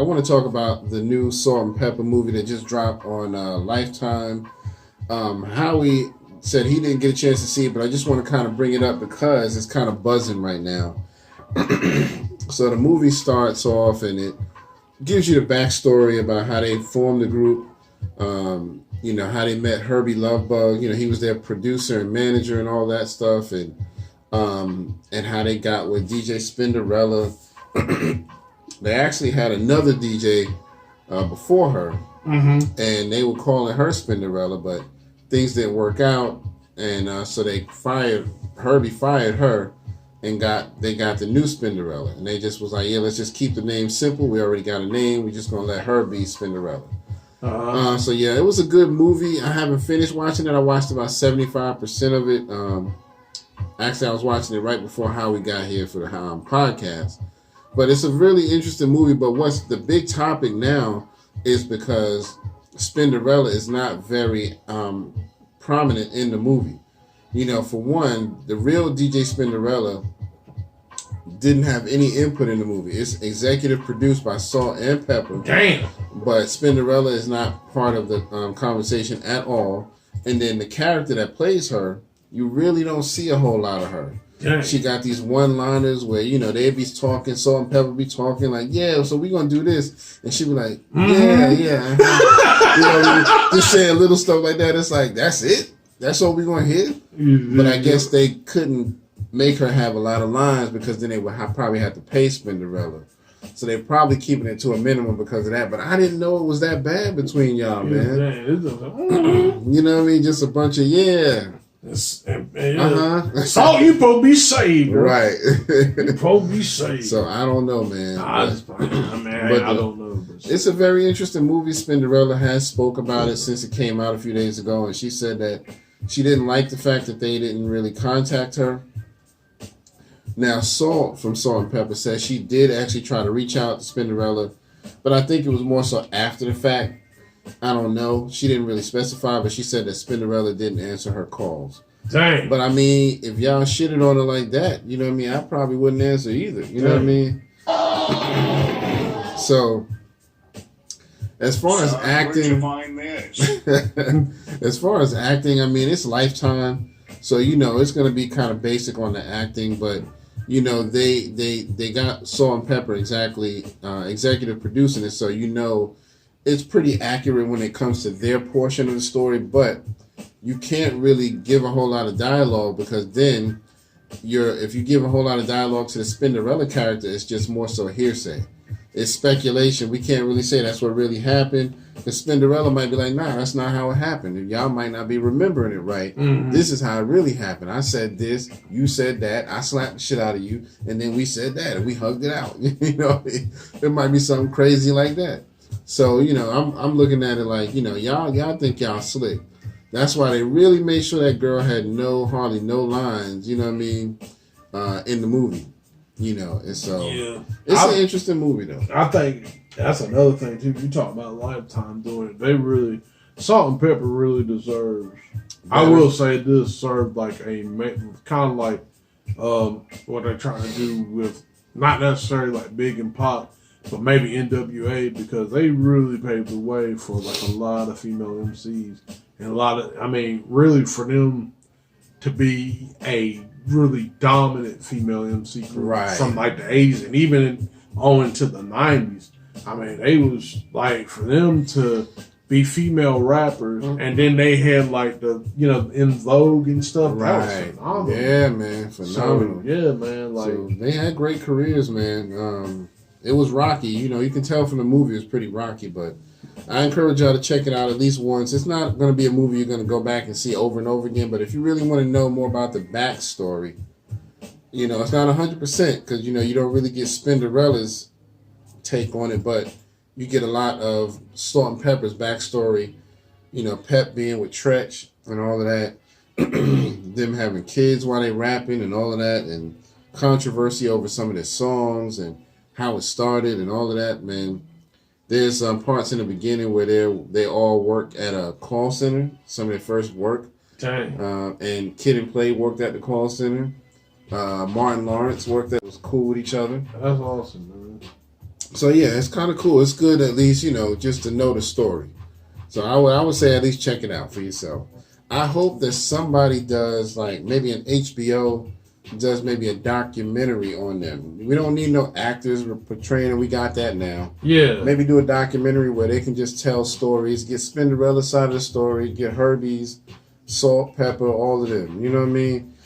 I want to talk about the new Salt and Pepper movie that just dropped on Lifetime. Howie said he didn't get a chance to see it, but I just want to kind of bring it up because it's kind of buzzing right now. So the movie starts off and it gives you the backstory about how they formed the group. How they met Herbie Lovebug. He was their producer and manager and all that stuff, and how they got with DJ Spinderella. They actually had another DJ before her, and they were calling her Spinderella, but things didn't work out, and so Herbie fired her, and they got the new Spinderella, and they just was like, yeah, let's just keep the name simple. We already got a name. We're just gonna let her be Spinderella. So yeah, it was a good movie. I haven't finished watching it. I watched about 75% of it. Actually, I was watching it right before how we got here for the podcast. But it's a really interesting movie. But what's the big topic now is because Spinderella is not very prominent in the movie. For one, the real DJ Spinderella didn't have any input in the movie. It's executive produced by Salt and Pepper. Damn. But Spinderella is not part of the conversation at all. And then the character that plays her, you really don't see a whole lot of her. Dang. She got these one-liners where, they be talking, Salt and Pepper be talking like, yeah, so we going to do this. And she be like, yeah. Just saying little stuff like that. It's like, that's it? That's all we going to hear? But I guess they couldn't make her have a lot of lines because then they would probably have to pay Spinderella. So they're probably keeping it to a minimum because of that. But I didn't know it was that bad between y'all, man. You know what I mean? Just a bunch of, Salt, you supposed to be saved, bro. Right. You supposed to be saved. So I don't know, man. I don't know. But it's a very interesting movie. Spinderella has spoke about it since it came out a few days ago, and she said that she didn't like the fact that they didn't really contact her. Now, Salt from Salt and Pepper says she did actually try to reach out to Spinderella, but I think it was more so after the fact. I don't know. She didn't really specify, but she said that Spinderella didn't answer her calls. Dang. But I mean, if y'all shitted on her like that, you know what I mean? I probably wouldn't answer either. You know what I mean? So, as far as acting, I mean, it's Lifetime. So, it's going to be kind of basic on the acting, but they got Salt and Pepper executive producing it, so it's pretty accurate when it comes to their portion of the story, but you can't really give a whole lot of dialogue because then if you give a whole lot of dialogue to the Spinderella character, it's just more so hearsay. It's speculation. We can't really say that's what really happened because Spinderella might be like, nah, that's not how it happened. And y'all might not be remembering it right. Mm-hmm. This is how it really happened. I said this, you said that, I slapped the shit out of you, and then we said that, and we hugged it out. It might be something crazy like that. So, I'm looking at it like, y'all think y'all slick. That's why they really made sure that girl had hardly no lines, you know what I mean, in the movie, and so it's an interesting movie though. I think that's another thing too. You talk about Lifetime doing it. Salt and Pepper really deserves. I will say this served like kind of like what they're trying to do with not necessarily like Big and Pop, but maybe NWA, because they really paved the way for like a lot of female MCs and really for them to be a really dominant female MC group from like the 80s and even on into the 90s. They was like for them to be female rappers, and then they had like the In Vogue and stuff. Right. Yeah, man, phenomenal. So, yeah, man. Like so they had great careers, man. It was rocky. You can tell from the movie it was pretty rocky, but I encourage y'all to check it out at least once. It's not going to be a movie you're going to go back and see over and over again, but if you really want to know more about the backstory, it's not 100% because, you don't really get Spinderella's take on it, but you get a lot of Salt and Pepper's backstory, Pep being with Tretch and all of that, them having kids while they rapping and all of that, and controversy over some of their songs and how it started and all of that, man. There's parts in the beginning where they all work at a call center, some of their first work. Dang. And Kid and Play worked at the call center. Martin Lawrence worked at, was cool with each other. That's awesome, man. So yeah, it's kind of cool. It's good at least, just to know the story. So I would say at least check it out for yourself. I hope that somebody does, like maybe an HBO does maybe a documentary on them. We don't need no actors portraying it. We got that now. Yeah. Maybe do a documentary where they can just tell stories, get Spinderella's side of the story, get Herbie's, Salt, Pepa, all of them. You know what I mean?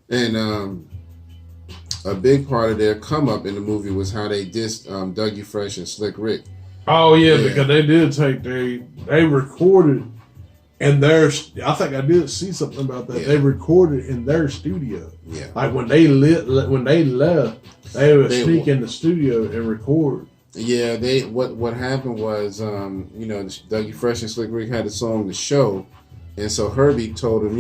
And a big part of their come up in the movie was how they dissed Dougie Fresh and Slick Rick. Oh yeah, because they did they recorded in their. I think I did see something about that. Yeah. They recorded in their studio. Yeah, like when they left, they would sneak in the studio and record. Yeah, what happened was Dougie Fresh and Slick Rick had the song "The Show," and so Herbie told him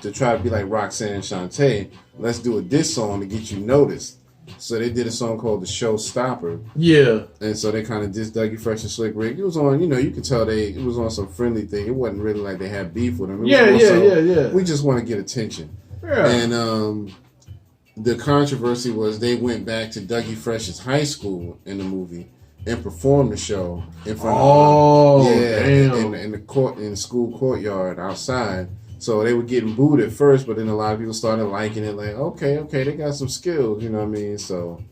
to try to be like Roxanne and Shantae, let's do a diss song to get you noticed. So they did a song called The Showstopper. Yeah. And so they kind of dissed Dougie Fresh and Slick Rick. It was on, you could tell it was on some friendly thing. It wasn't really like they had beef with them. Yeah. We just want to get attention. Yeah. And the controversy was they went back to Dougie Fresh's high school in the movie and performed the show in front of damn. In the school courtyard outside. So they were getting booed at first, but then a lot of people started liking it. Like, okay, they got some skills, you know what I mean? So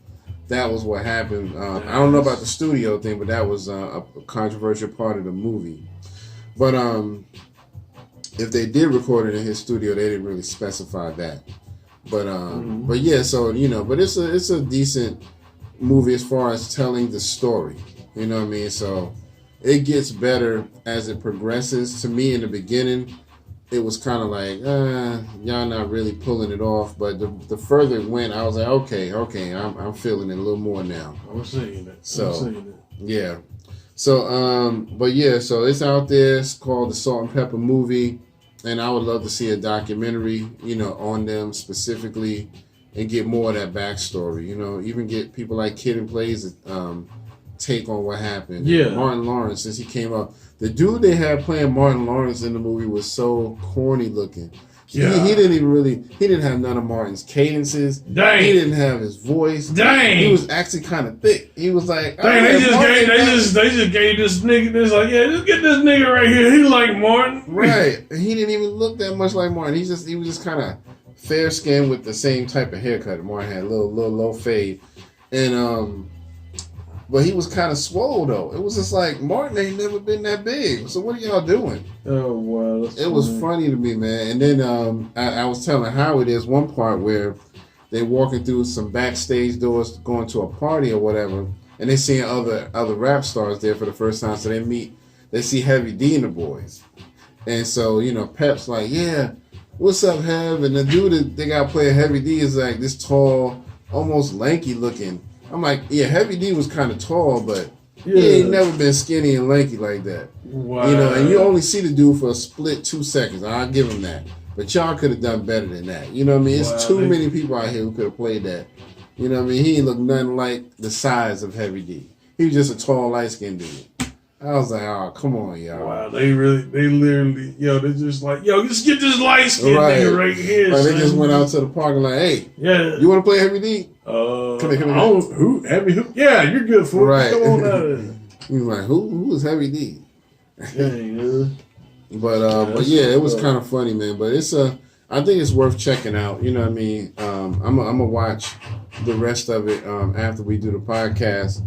that was what happened. I don't know about the studio thing, but that was a controversial part of the movie. But if they did record it in his studio, they didn't really specify that. But but yeah, so but it's a decent movie as far as telling the story. You know what I mean? So it gets better as it progresses. To me, in the beginning, it was kind of like, y'all not really pulling it off. But the further it went, I was like, okay, I'm feeling it a little more now. I'm seeing it. So, yeah. So, but yeah, so it's out there. It's called the Salt and Pepa movie. And I would love to see a documentary, on them specifically and get more of that backstory. Even get people like Kid and Play's take on what happened. Yeah. Martin Lawrence, since he came up. The dude they had playing Martin Lawrence in the movie was so corny looking. Yeah. He didn't have none of Martin's cadences. Dang. He didn't have his voice. Dang. He was actually kind of thick. He was like, dang, they just gave this nigga this, like, yeah, just get this nigga right here. He like Martin. Right. He didn't even look that much like Martin. He was just kind of fair skinned with the same type of haircut. Martin had a little low fade. And but he was kind of swole, though. It was just like, Martin ain't never been that big. So what are y'all doing? Oh, wow. It was funny to me, man. And then I was telling Howard there's one part where they walking through some backstage doors going to a party or whatever, and they seeing other rap stars there for the first time. So they see Heavy D and the boys. And so, Pep's like, yeah, what's up, Hev? And the dude that they got playing Heavy D is like this tall, almost lanky looking. I'm like, yeah, Heavy D was kind of tall, but he ain't never been skinny and lanky like that. Wow. And you only see the dude for a split 2 seconds. I'll give him that. But y'all could have done better than that. You know what I mean? It's too many people out here who could have played that. You know what I mean? He ain't look nothing like the size of Heavy D. He was just a tall, light-skinned dude. I was like, oh, come on, y'all. Wow, they literally, they're just like, just get this light-skinned nigga right here. Like, they just went out to the park and like, hey, you want to play Heavy D? Come here. Who? Yeah, you're good for it. Right. Come on out of there. He was like, who is Heavy D? But yeah, it was kind of funny, man. But I think it's worth checking out. You know what I mean? I'm gonna watch the rest of it after we do the podcast.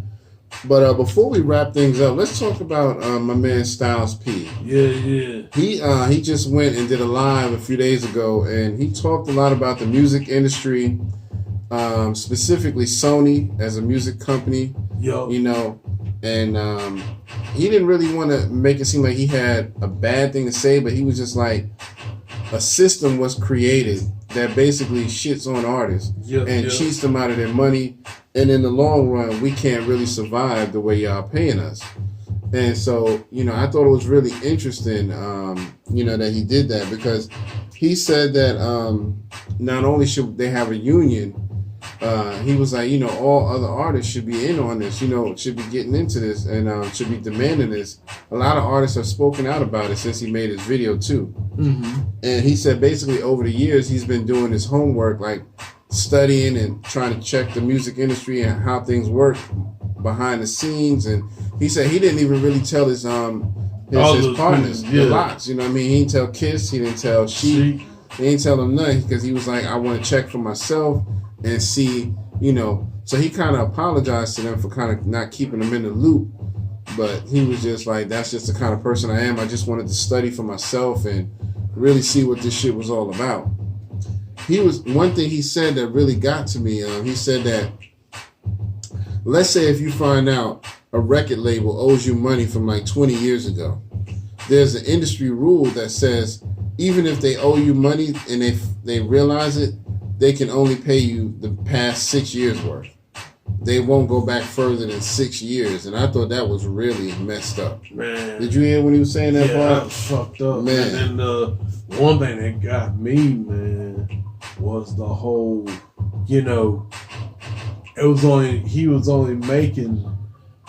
But before we wrap things up, let's talk about my man Styles P. Yeah. He just went and did a live a few days ago, and he talked a lot about the music industry, specifically Sony as a music company. And he didn't really want to make it seem like he had a bad thing to say, but he was just like, a system was created that basically shits on artists and cheats them out of their money. And in the long run, we can't really survive the way y'all paying us. And so, I thought it was really interesting, that he did that, because he said that not only should they have a union, he was like, all other artists should be in on this, should be getting into this and should be demanding this. A lot of artists have spoken out about it since he made his video too. Mm-hmm. And he said basically over the years he's been doing his homework, like studying and trying to check the music industry and how things work behind the scenes. And he said he didn't even really tell his partners the lots. You know what I mean? He didn't tell Kiss. He didn't tell Chic. He didn't tell them nothing because he was like, I want to check for myself and see, you know. So he kind of apologized to them for kind of not keeping them in the loop. But he was just like, that's just the kind of person I am. I just wanted to study for myself and really see what this shit was all about. One thing he said that really got to me. He said that, let's say if you find out a record label owes you money from like 20 years ago, there's an industry rule that says even if they owe you money and they realize it, they can only pay you the past 6 years worth. They won't go back further than 6 years. And I thought that was really messed up. Man. Did you hear when he was saying that part? That was fucked up. Man. And then one thing that got me, man, was the whole, you know, he was only making,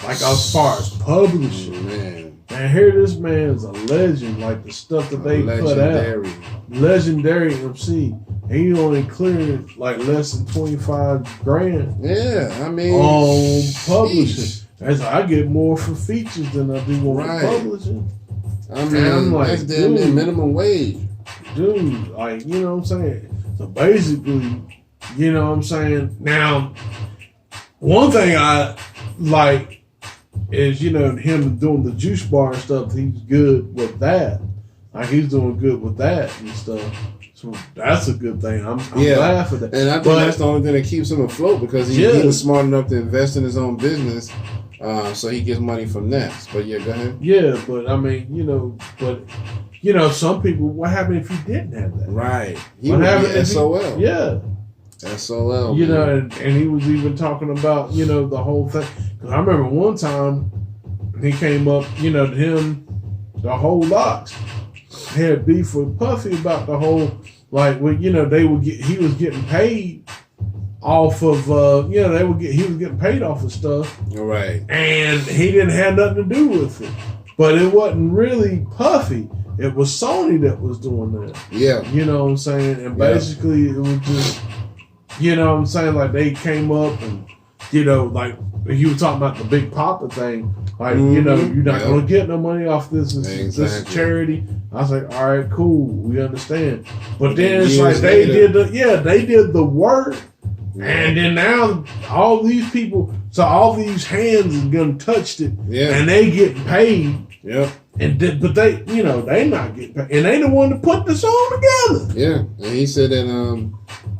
like, as far as publishing. Man, here this man's a legend, like the stuff that they put out. Legendary MC. He only cleared like less than 25 grand. Yeah, I mean, on publishing. As I get more for features than I do on publishing. I mean, I'm like, that's damn near minimum wage. Dude, like, you know what I'm saying? So basically, you know what I'm saying? Now, one thing I like is, you know, him doing the juice bar and stuff, he's good with that. Like, he's doing good with that and stuff. So that's a good thing. I'm glad for that. And I think that's the only thing that keeps him afloat because he was smart enough to invest in his own business, so he gets money from that. But yeah, go ahead. Yeah, but I mean, you know, some people, what happened if he didn't have that? Right. What happened if SOL. Yeah. SOL. You know, and he was even talking about, you know, the whole thing. Because I remember one time he came up, you know, to him, the whole Locks had beef with Puffy about the whole, like, well, you know, he was getting paid off of, you know, he was getting paid off of stuff. Right. And he didn't have nothing to do with it. But it wasn't really Puffy. It was Sony that was doing that. Yeah. You know what I'm saying? And basically it was just, you know what I'm saying? Like, they came up and, you know, like, he was talking about the Big Papa thing. Like, you know, you're not going to get no money off this. This is charity. I was like, all right, cool. We understand. But then it's like they did the work. Yeah. And then now all these people, so all these hands is going to touch it. Yeah. And they getting paid. Yep. But they, you know, they not getting paid. And they the one to put the song together. Yeah. And he said that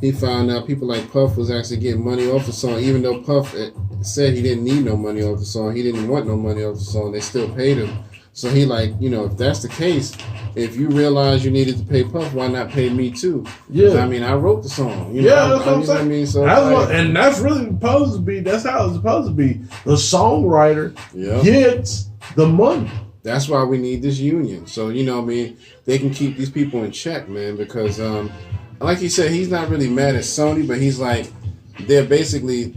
he found out people like Puff was actually getting money off the song, even though Puff said he didn't need no money off the song. He didn't want no money off the song. They still paid him. So he like, you know, if that's the case, if you realize you needed to pay Puff, why not pay me too? Yeah. I mean, I wrote the song. You know, that's what I'm saying. I mean, so and that's really supposed to be, that's how it's supposed to be. The songwriter gets the money. That's why we need this union. So, you know what I mean? They can keep these people in check, man, because like he said, he's not really mad at Sony, but he's like, they're basically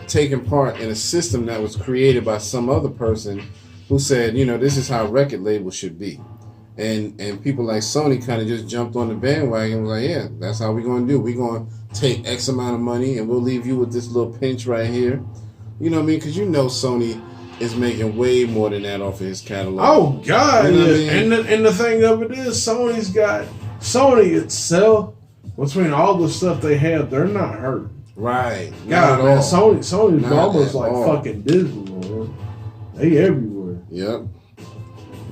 taking part in a system that was created by some other person who said, you know, this is how record labels should be. And people like Sony kind of just jumped on the bandwagon and was like, yeah, that's how we're going to do. We're going to take X amount of money and we'll leave you with this little pinch right here. You know what I mean? Because you know Sony is making way more than that off of his catalog. Oh, God. You know what I mean? And the thing of it is, Sony itself, between all the stuff they have, they're not hurt. Right. God, man, Sony's almost like fucking Disney, man. They everywhere. Yep.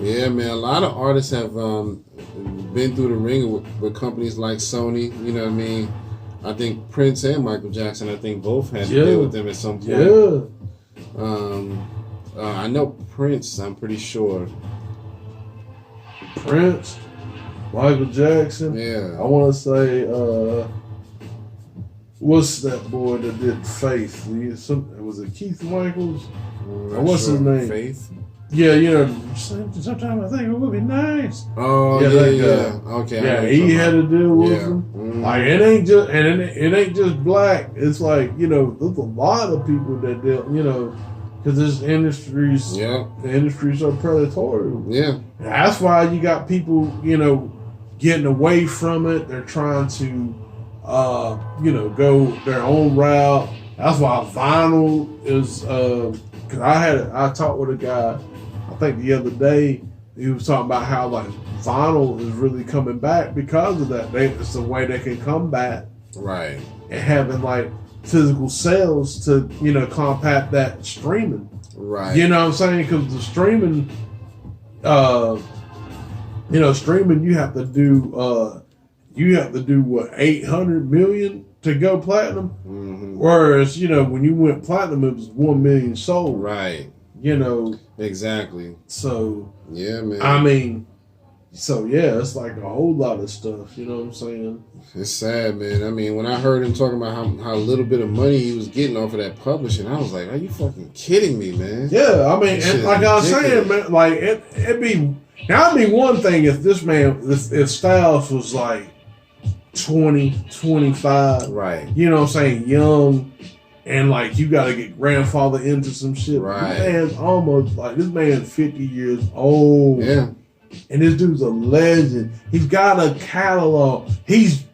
Yeah, man. A lot of artists have been through the ringer with companies like Sony. You know what I mean? I think Prince and Michael Jackson, I think both had to deal with them at some point. Yeah. I know Prince, I'm pretty sure. Prince, Michael Jackson. Yeah. I want to say, what's that boy that did Faith? Was it Keith Michaels? What's his name? Faith? Yeah, you know, sometimes I think it would be nice. Oh, yeah. Okay. Yeah, he had to deal with them. Mm-hmm. Like, it ain't just black. It's like, you know, there's a lot of people that deal, you know, because the industries are predatory. Yeah. That's why you got people, you know, getting away from it. They're trying to, go their own route. That's why vinyl is, because I talked with a guy, I think the other day, he was talking about how like vinyl is really coming back because of that. It's the way they can come back. Right. And having like physical sales to, combat that streaming. Right. You know what I'm saying? Because the streaming, streaming, you have to do what, 800 million to go platinum? Mm-hmm. Whereas, when you went platinum, it was 1 million sold. Right. Exactly. So, yeah, man. I mean, it's like a whole lot of stuff, you know what I'm saying? It's sad, man. I mean, when I heard him talking about how little bit of money he was getting off of that publishing, I was like, are you fucking kidding me, man? Yeah, I mean, and like I was saying, man, like, it'd be one thing if this man, if Styles was like 20, 25, right? You know what I'm saying, young, and like you got to get grandfather into some shit. Right. This man's 50 years old. Yeah. And this dude's a legend. He's got a catalog. He's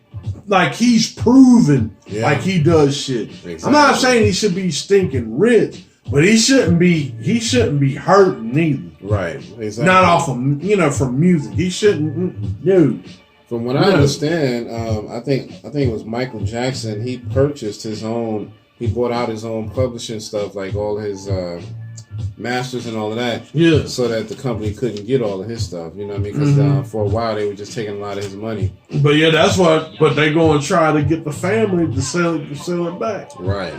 proven like he does shit. Exactly. I'm not saying he should be stinking rich, but he shouldn't be hurting either. Right. Exactly. Not off of from music. He shouldn't. Dude. From what I understand, I think it was Michael Jackson. He purchased his own. He bought out his own publishing stuff, like all his masters and all of that. Yeah. So that the company couldn't get all of his stuff. You know what I mean? Because for a while they were just taking a lot of his money. But yeah, that's what. But they going to try to get the family to sell it back. Right.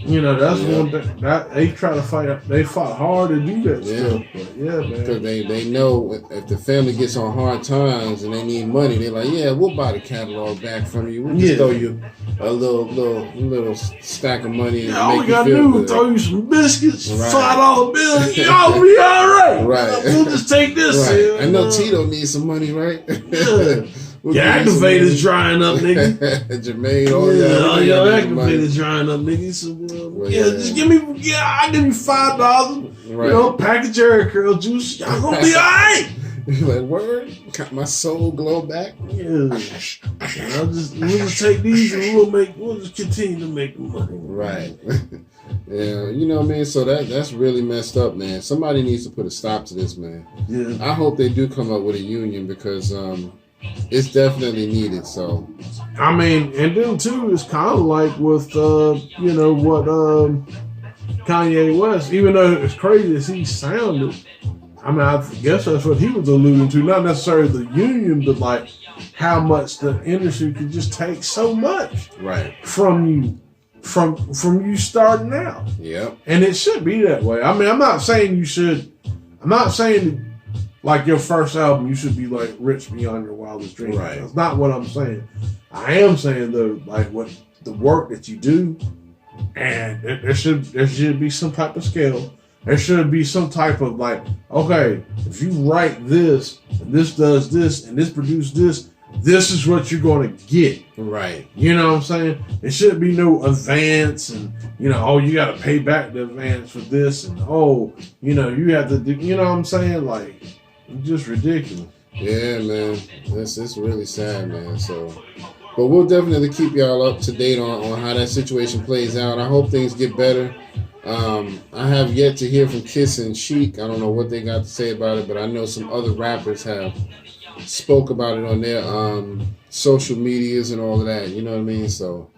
That's one thing that they try to fight. They fought hard to do that stuff. But man. Because they know if the family gets on hard times and they need money, they're like, yeah, we'll buy the catalog back from you. We'll just throw you a little stack of money. And all make we gotta do is throw you some biscuits, right. $5 bill. Y'all be all right. Right. We'll just take this. Right. I know Tito needs some money, right? Yeah. Your activator's drying up, nigga. Jermaine, all your activator's drying up, nigga. So, just give me, I'll give you $5. Right. Package Jerry Curl juice. Y'all gonna be all right. You're like, word? Got my soul glow back? Yeah. We'll just take these and we'll just continue to make money. Right. Yeah, you know what I mean? So that's really messed up, man. Somebody needs to put a stop to this, man. Yeah. I hope they do come up with a union because it's definitely needed. So, I mean, and then too, it's kind of like with what Kanye West. Even though it's crazy as he sounded, I mean, I guess that's what he was alluding to. Not necessarily the union, but like how much the industry could just take so much from you, from you starting out. Yep. And it should be that way. I mean, I'm not saying you should. I'm not saying. Like your first album, you should be like rich beyond your wildest dreams. Right. That's not what I'm saying. I am saying though, like what the work that you do, and there should be some type of scale. There should be some type of like, okay, if you write this, and this does this, and this produces this, this is what you're going to get. Right. You know what I'm saying? There shouldn't be no advance and, you got to pay back the advance for this and, you have to do, you know what I'm saying? Like, it's just ridiculous. Yeah, man. It's really sad, man. So, but we'll definitely keep y'all up to date on how that situation plays out. I hope things get better. I have yet to hear from Kiss and Chic. I don't know what they got to say about it, but I know some other rappers have spoke about it on their social medias and all of that. You know what I mean? So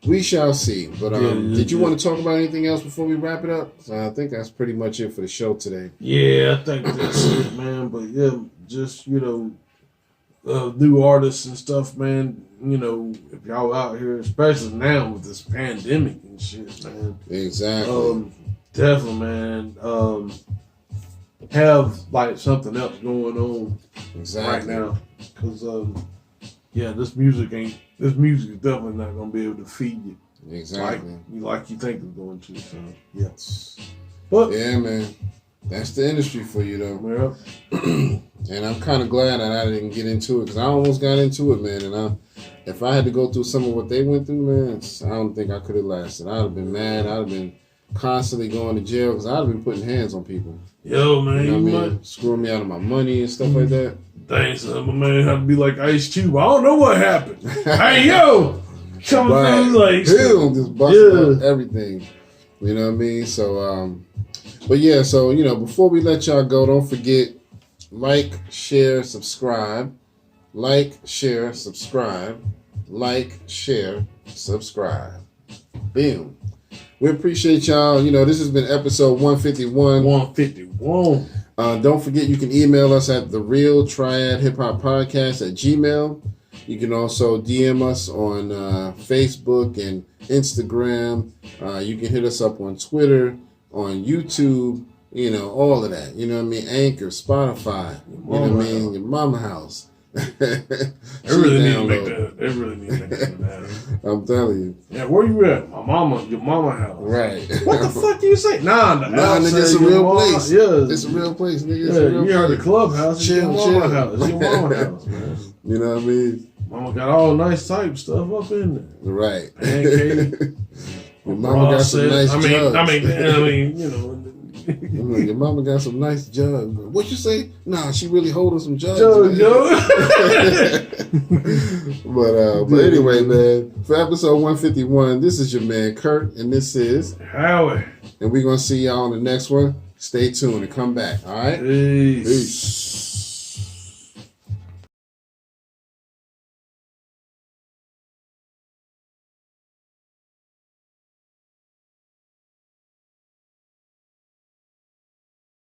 we shall see. But did you want to talk about anything else before we wrap it up? So I think that's pretty much it for the show today. Yeah, I think that's it, man. But yeah, just new artists and stuff, man. If y'all out here, especially now with this pandemic and shit, man. Exactly. Definitely, man. Have like something else going on right now, because this music is definitely not gonna be able to feed you exactly like you think it's going to. So yeah, but yeah, man, that's the industry for you though. Yeah. And I'm kind of glad that I didn't get into it because I almost got into it, man. And if I had to go through some of what they went through, man, I don't think I could have lasted. I'd have been mad. I'd have been constantly going to jail because I'd have been putting hands on people. Yo, man, you know what I mean? Screwing me out of my money and stuff like that. Thanks, my man. Had to be like Ice Cube. I don't know what happened. Hey, yo, coming through like just busting up everything. You know what I mean? So, but yeah, so, you know, before we let y'all go, don't forget, like, share, subscribe. Like, share, subscribe. Like, share, subscribe. Boom. We appreciate y'all. You know, this has been episode 151. 151. Don't forget, you can email us at therealtriadhiphop@gmail.com. You can also DM us on Facebook and Instagram. You can hit us up on Twitter, on YouTube, you know, all of that. You know what I mean? Anchor, Spotify, you know what I mean? Your mama house. They really need to make that matter. I'm telling you. Yeah, where you at? Your mama house. Right. What the fuck do you say? Nah, nigga, it's a real place. Yeah. It's a real place, nigga. It's a real place. The clubhouse. It's your mama house. It's your mama house, man. You know what I mean? Mama got all nice type stuff up in there. Right. Pancake. Your mama got some nice jugs. I mean, you know. Your mama got some nice jugs. What you say? Nah, she really holding some jugs. But anyway, man, for episode 151, this is your man Kurt, and this is Howie. And we're gonna see y'all on the next one. Stay tuned and come back. All right. Peace.